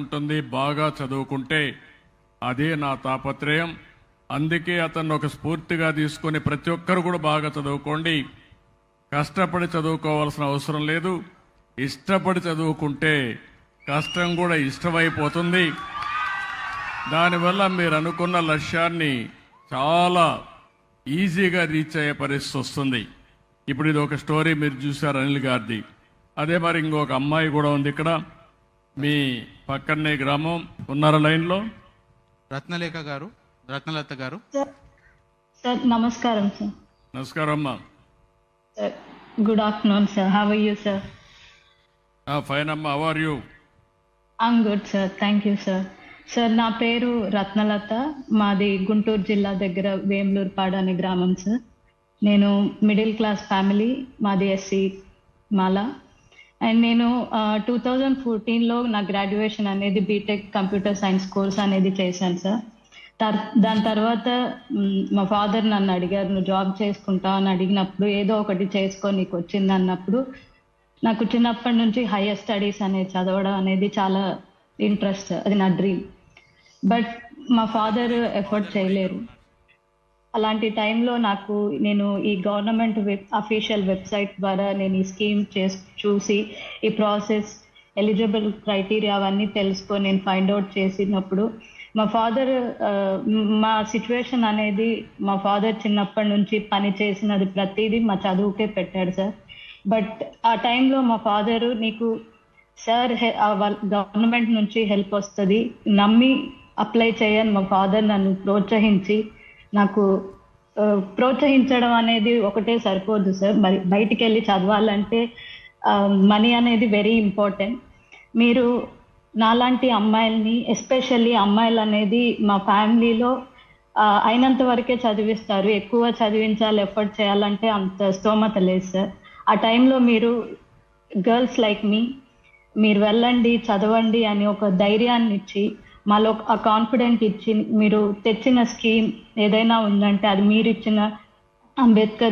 ఉంటుంది, బాగా చదువుకుంటే. అదే నా తాపత్రయం. అందుకే అతన్ని ఒక స్ఫూర్తిగా తీసుకొని ప్రతి ఒక్కరు కూడా బాగా చదువుకోండి. కష్టపడి చదువుకోవాల్సిన అవసరం లేదు. ఇష్టపడి చదువుకుంటే కష్టం కూడా ఇష్టమైపోతుంది. దానివల్ల మీరు అనుకున్న లక్ష్యాన్ని చాలా ఈజీగా రీచ్ అయ్యే పరిస్థితి వస్తుంది. ఇప్పుడు ఇది ఒక స్టోరీ మీరు చూశారు అనిల్ గారిది. అదే మరి ఇంకొక అమ్మాయి కూడా ఉంది ఇక్కడ, మీ పక్కనే గ్రామం. ఉన్నారా లైన్లో? రత్నలత గారు. సార్ నమస్కారం సార్. నమస్కారం అమ్మా. Sir good afternoon sir. How are you sir? Fine అమ్మా. How are you? I'm good sir, thank you sir. Sir నా పేరు రత్నలత, మాది గుంటూరు జిల్లా దగ్గర వేములూరుపాడు అనే గ్రామం సార్. నేను మిడిల్ క్లాస్ ఫ్యామిలీ, మాది ఎస్సీ మాల. అండ్ నేను 2014లో నా గ్రాడ్యుయేషన్ అనేది బీటెక్ కంప్యూటర్ సైన్స్ కోర్స్ అనేది చేశాను సార్. దాని తర్వాత మా ఫాదర్ నన్ను అడిగారు, నువ్వు జాబ్ చేసుకుంటావు అని అడిగినప్పుడు, ఏదో ఒకటి చేసుకో నీకు వచ్చింది అన్నప్పుడు, నాకు చిన్నప్పటి నుంచి హైయర్ స్టడీస్ అనేది చదవడం అనేది చాలా ఇంట్రెస్ట్, అది నా డ్రీమ్. బట్ మా ఫాదర్ ఎఫర్ట్ చేయలేరు. అలాంటి టైంలో నేను ఈ గవర్నమెంట్ అఫీషియల్ వెబ్సైట్ ద్వారా నేను ఈ స్కీమ్ చూసి ఈ ప్రాసెస్, ఎలిజిబుల్ క్రైటీరియా అవన్నీ తెలుసుకొని నేను ఫైండ్ అవుట్ చేసినప్పుడు, మా ఫాదర్ మా సిచ్యువేషన్ అనేది, మా ఫాదర్ చిన్నప్పటి నుంచి పని చేసినది ప్రతిదీ మా చదువుకే పెట్టాడు సార్. బట్ ఆ టైంలో మా ఫాదరు, నీకు సార్ గవర్నమెంట్ నుంచి హెల్ప్ వస్తుంది, నమ్మి అప్లై చేయని మా ఫాదర్ నన్ను ప్రోత్సహించి, నాకు ప్రోత్సహించడం అనేది ఒకటే సరిపోదు సార్, మరి బయటికి వెళ్ళి చదవాలంటే మనీ అనేది వెరీ ఇంపార్టెంట్. మీరు నాలాంటి అమ్మాయిల్ని, ఎస్పెషల్లీ అమ్మాయిలు అనేది మా ఫ్యామిలీలో అయినంత వరకే చదివిస్తారు, ఎక్కువ చదివించాలి, ఎఫర్ట్ చేయాలంటే అంత స్తోమత లేదు సార్. ఆ టైంలో మీరు గర్ల్స్ లైక్ మీ, మీరు వెళ్ళండి చదవండి అని ఒక ధైర్యాన్ని ఇచ్చి, మాలో ఆ కాన్ఫిడెంట్ ఇచ్చి, మీరు తెచ్చిన స్కీమ్ ఏదైనా ఉందంటే అది మీరు ఇచ్చిన అంబేద్కర్